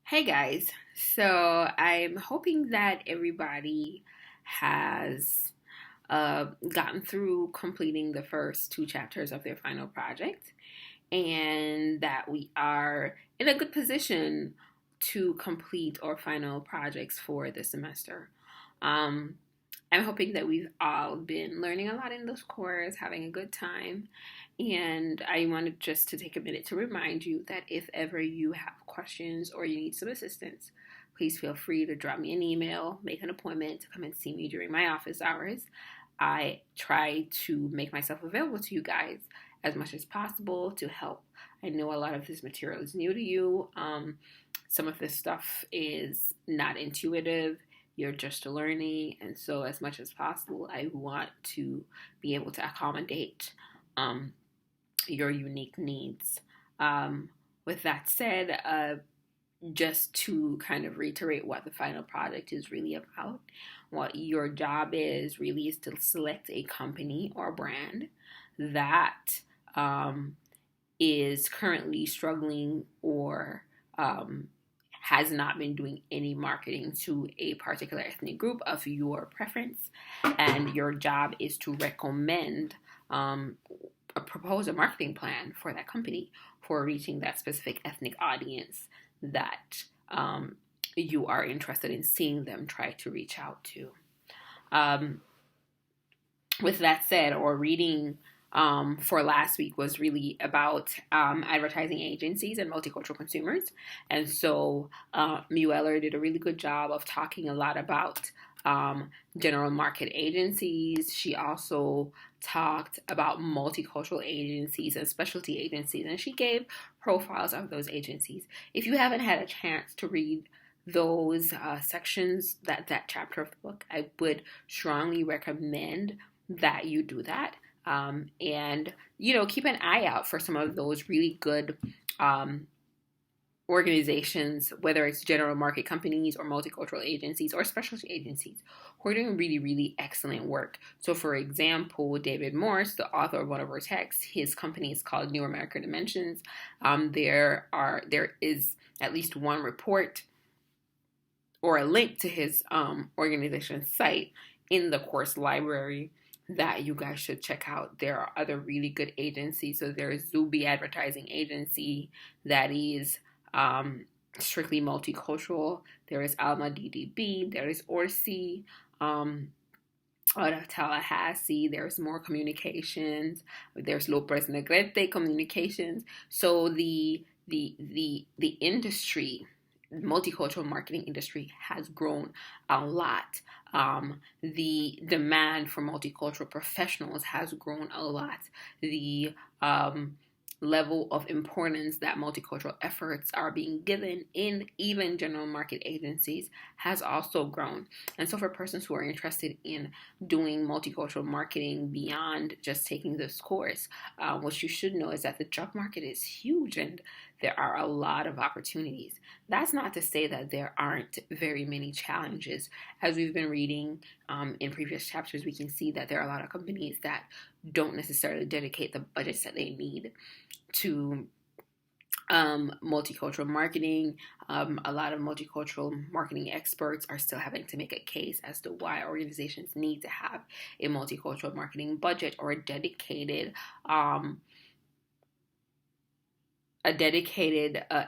Hey guys, so I'm hoping that everybody has gotten through completing the first two chapters of their final project and that we are in a good position to complete our final projects for the semester. Um, I'm hoping that we've all been learning a lot in this course, having a good time. And I wanted just to take a minute to remind you that if ever you have questions or you need some assistance, please feel free to drop me an email, make an appointment to come and see me during my office hours. I try to make myself available to you guys as much as possible to help. I know a lot of this material is new to you. Some of this stuff is not intuitive. You're just learning, and so as much as possible, I want to be able to accommodate um, your unique needs. With that said, just to kind of reiterate what the final project is really about, what your job is really is to select a company or brand that um, is currently struggling or has not been doing any marketing to a particular ethnic group of your preference, and your job is to recommend propose a marketing plan for that company for reaching that specific ethnic audience that you are interested in seeing them try to reach out to. Um, with that said, or reading for last week was really about advertising agencies and multicultural consumers. And so Mueller did a really good job of talking a lot about general market agencies. She also talked about multicultural agencies and specialty agencies, and she gave profiles of those agencies. If you haven't had a chance to read those sections, that chapter of the book, I would strongly recommend that you do that. And, keep an eye out for some of those really good organizations, whether it's general market companies or multicultural agencies or specialty agencies, who are doing really, really excellent work. So, for example, David Morse, the author of one of our texts, his company is called New American Dimensions. There is at least one report or a link to his organization site in the course library that you guys should check out. There are other really good agencies. So there's Zuby Advertising Agency that is strictly multicultural. There is Alma DDB. There is Orsi. Out of Tallahassee, there's More Communications. There's Lopez Negrete Communications. So the industry, multicultural marketing industry, has grown a lot. The demand for multicultural professionals has grown a lot. The level of importance that multicultural efforts are being given in even general market agencies has also grown. And so for persons who are interested in doing multicultural marketing beyond just taking this course, what you should know is that the job market is huge and there are a lot of opportunities. That's not to say that there aren't very many challenges. As we've been reading in previous chapters, we can see that there are a lot of companies that don't necessarily dedicate the budgets that they need to multicultural marketing. A lot of multicultural marketing experts are still having to make a case as to why organizations need to have a multicultural marketing budget or a dedicated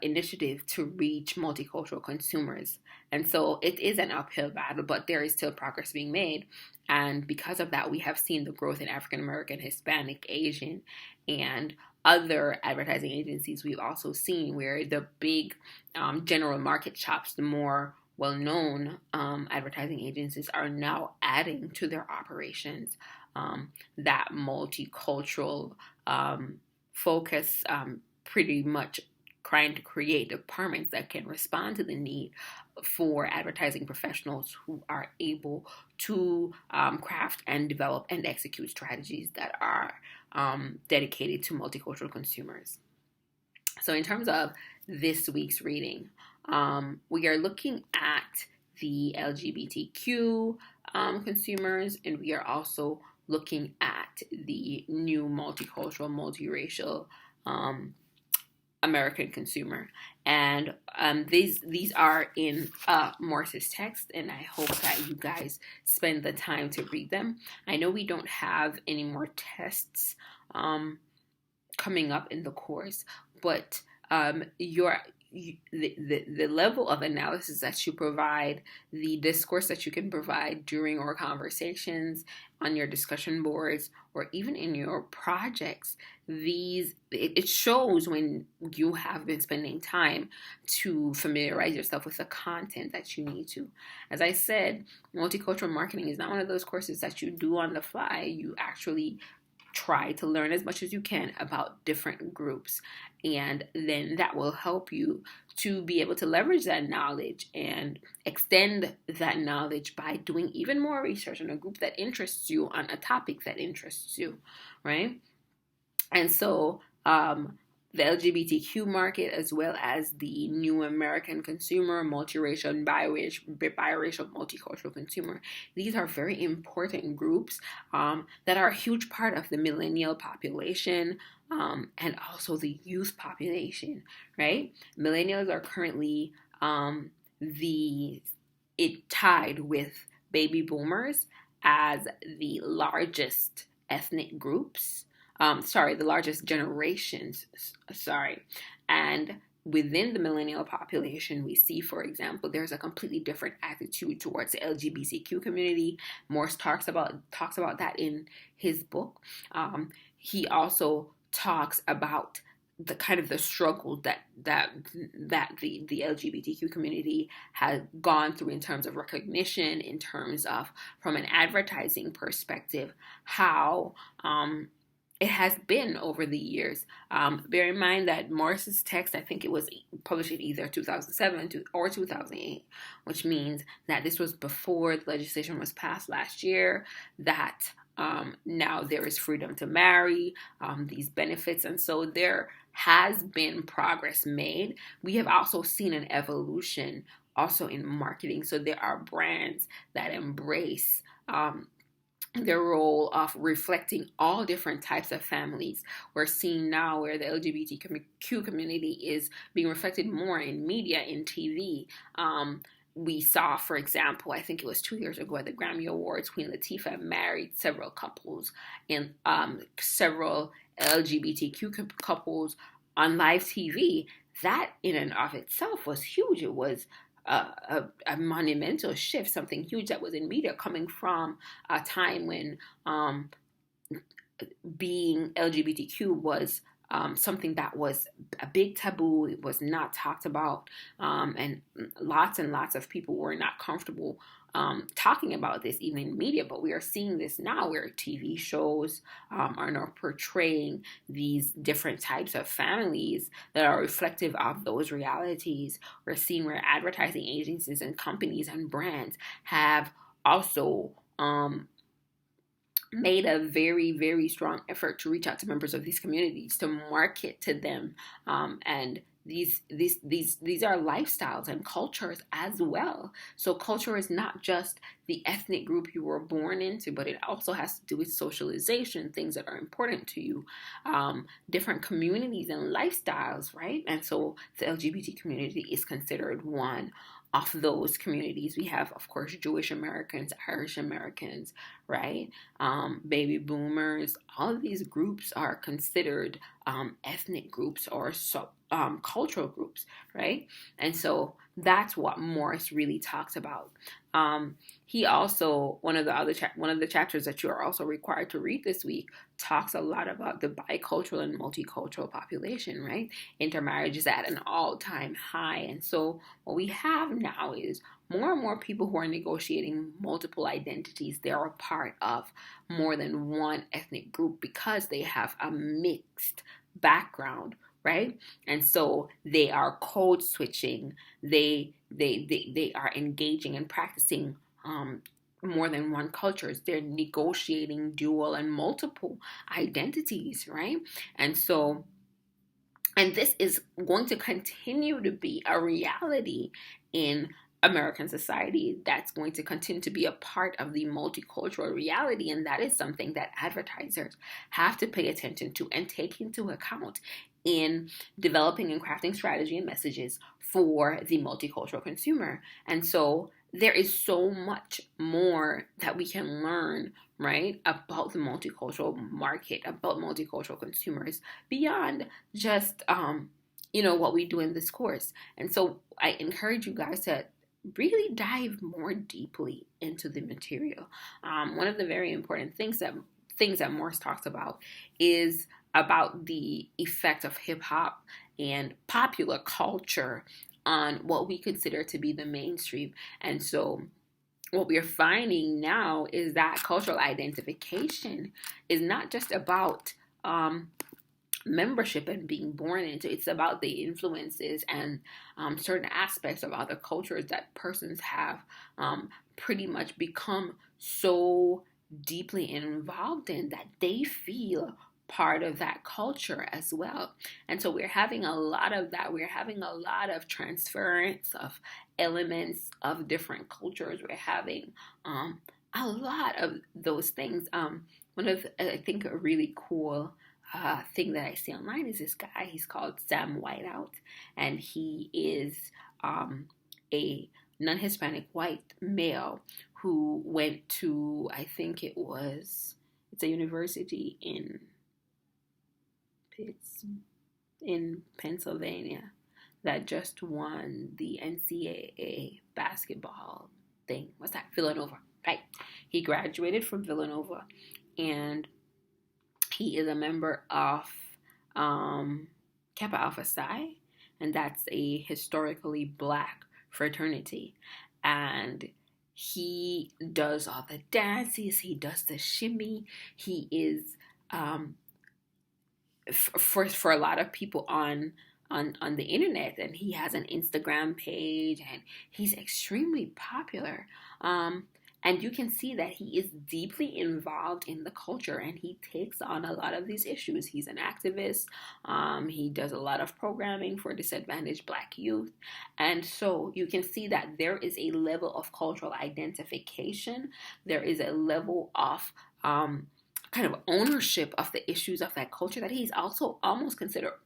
initiative to reach multicultural consumers. And so it is an uphill battle, but there is still progress being made. And because of that, we have seen the growth in African American, Hispanic, Asian, and other advertising agencies. We've also seen where the big general market shops, the more well-known advertising agencies, are now adding to their operations that multicultural focus, pretty much trying to create departments that can respond to the need for advertising professionals who are able to craft and develop and execute strategies that are dedicated to multicultural consumers. So in terms of this week's reading, we are looking at the LGBTQ consumers, and we are also looking at the new multicultural, multiracial American consumer. And these are in Morse's text, and I hope that you guys spend the time to read them. I know we don't have any more tests coming up in the course, but the level of analysis that you provide, the discourse that you can provide during our conversations, on your discussion boards, or even in your projects, it shows when you have been spending time to familiarize yourself with the content that you need to. As I said, multicultural marketing is not one of those courses that you do on the fly. You actually try to learn as much as you can about different groups, and then that will help you to be able to leverage that knowledge and extend that knowledge by doing even more research on a group that interests you, on a topic that interests you, right? And so the LGBTQ market, as well as the new American consumer, multiracial, biracial, multicultural consumer, these are very important groups that are a huge part of the millennial population, and also the youth population, right? Millennials are currently tied with baby boomers as the largest ethnic groups. The largest generations, and within the millennial population, we see, for example, there's a completely different attitude towards the LGBTQ community. Morse talks about that in his book. He also talks about the kind of the struggle that the LGBTQ community has gone through in terms of recognition, in terms of, from an advertising perspective, how it has been over the years. Bear in mind that Morse's text, I think it was published in either 2007 or 2008, which means that this was before the legislation was passed last year, that now there is freedom to marry, these benefits, and so there has been progress made. We have also seen an evolution also in marketing. So there are brands that embrace their role of reflecting all different types of families. We're seeing now where the LGBTQ community is being reflected more in media, in TV. We saw, for example, I think it was 2 years ago at the Grammy Awards, Queen Latifah married several couples, and several LGBTQ couples on live TV. That in and of itself was huge. It was a monumental shift, something huge that was in media, coming from a time when being LGBTQ was something that was a big taboo. It was not talked about, and lots of people were not comfortable talking about this, even in media. But we are seeing this now, where TV shows are now portraying these different types of families that are reflective of those realities. We're seeing where advertising agencies and companies and brands have also made a very, very strong effort to reach out to members of these communities, to market to them, and these are lifestyles and cultures as well. So culture is not just the ethnic group you were born into, but it also has to do with socialization, things that are important to you, different communities and lifestyles, right? And so the LGBT community is considered one of those communities. We have, of course, Jewish Americans, Irish Americans, right? Baby boomers. All of these groups are considered ethnic groups or cultural groups, right? And so that's what Morse really talks about. He also, one of the chapters that you are also required to read this week, talks a lot about the bicultural and multicultural population, right? Intermarriage is at an all-time high. And so what we have now is more and more people who are negotiating multiple identities. They are a part of more than one ethnic group because they have a mixed background, right? And so they are code switching. They are engaging and practicing more than one cultures. They're negotiating dual and multiple identities, right? And so, and this is going to continue to be a reality in American society that's going to continue to be a part of the multicultural reality. And that is something that advertisers have to pay attention to and take into account in developing and crafting strategy and messages for the multicultural consumer. And so there is so much more that we can learn, right, about the multicultural market, about multicultural consumers beyond just, what we do in this course. And so I encourage you guys to really dive more deeply into the material. One of the very important things that Morse talks about is about the effect of hip hop and popular culture on what we consider to be the mainstream. And so what we're finding now is that cultural identification is not just about membership and being born into. It's about the influences and certain aspects of other cultures that persons have pretty much become so deeply involved in that they feel part of that culture as well. And so we're having a lot of that. We're having a lot of transference of elements of different cultures. We're having a lot of those things. One of, I think, a really cool thing that I see online is this guy. He's called Sam Whiteout, and he is a non-Hispanic white male who went to, I think it's a university in Pennsylvania that just won the NCAA basketball thing. What's that? Villanova, right? He graduated from Villanova, and he is a member of Kappa Alpha Psi, and that's a historically Black fraternity. And he does all the dances, he does the shimmy. He is, for a lot of people on the internet, and he has an Instagram page, and he's extremely popular. And you can see that he is deeply involved in the culture, and he takes on a lot of these issues. He's an activist. He does a lot of programming for disadvantaged Black youth. And so you can see that there is a level of cultural identification. There is a level of kind of ownership of the issues of that culture that he's also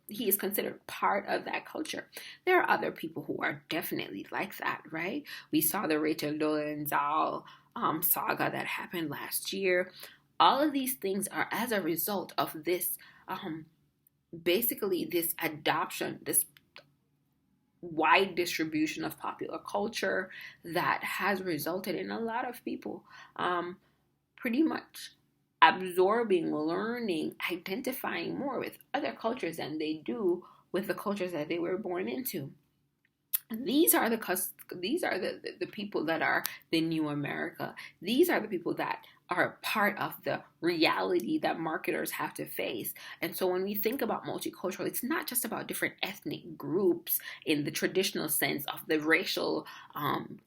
he is considered part of that culture. There are other people who are definitely like that, right? We saw the Rachel Dolezal saga that happened last year. All of these things are as a result of this, basically this adoption, this wide distribution of popular culture that has resulted in a lot of people pretty much absorbing, learning, identifying more with other cultures than they do with the cultures that they were born into. These are the people that are the new America. These are the people that are part of the reality that marketers have to face. And so when we think about multicultural, it's not just about different ethnic groups in the traditional sense of the racial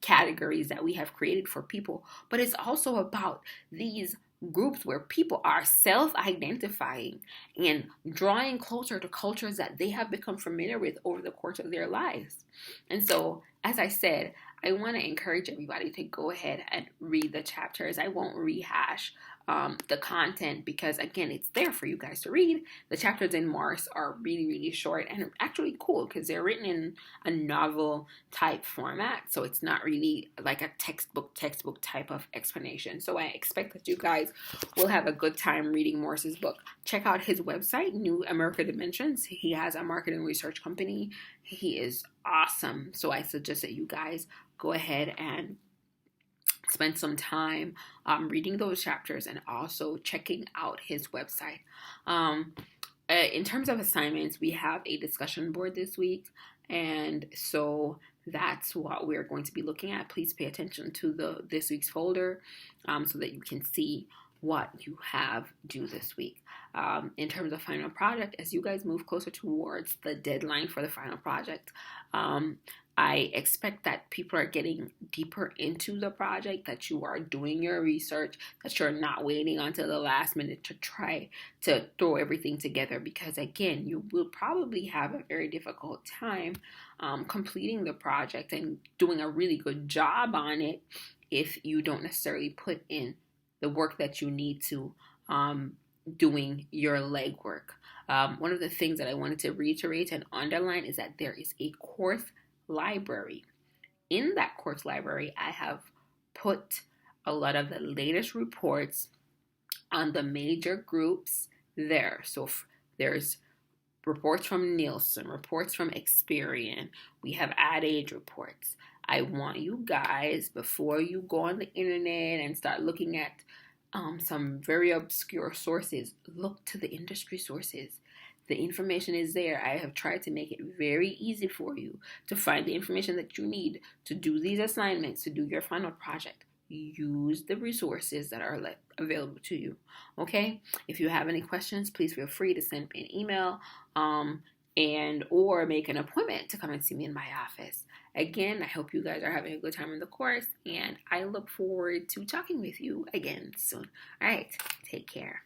categories that we have created for people, but it's also about these groups where people are self-identifying and drawing closer to cultures that they have become familiar with over the course of their lives. And so, as I said, I want to encourage everybody to go ahead and read the chapters. I won't rehash the content because, again, it's there for you guys to read. The chapters in Morse are really, really short and actually cool because they're written in a novel type format. So it's not really like a textbook type of explanation. So I expect that you guys will have a good time reading Morse's book. Check out his website, New America Dimensions. He has a marketing research company. He is awesome. So I suggest that you guys go ahead and spend some time reading those chapters and also checking out his website. In terms of assignments, we have a discussion board this week, and so that's what we're going to be looking at. Please pay attention to this week's folder so that you can see what you have due this week. in terms of final project, as you guys move closer towards the deadline for the final project, I expect that people are getting deeper into the project, that you are doing your research, that you're not waiting until the last minute to try to throw everything together, because again, you will probably have a very difficult time completing the project and doing a really good job on it if you don't necessarily put in the work that you need to doing your legwork. One of the things that I wanted to reiterate and underline is that there is a course library. In that course library, I have put a lot of the latest reports on the major groups there. So there's reports from Nielsen, reports from Experian. We have ad age reports. I want you guys, before you go on the internet and start looking at some very obscure sources, look to the industry sources. The information is there. I have tried to make it very easy for you to find the information that you need to do these assignments, to do your final project. Use the resources that are available to you. Okay? If you have any questions, please feel free to send me an email and or make an appointment to come and see me in my office. Again, I hope you guys are having a good time in the course, and I look forward to talking with you again soon. All right, take care.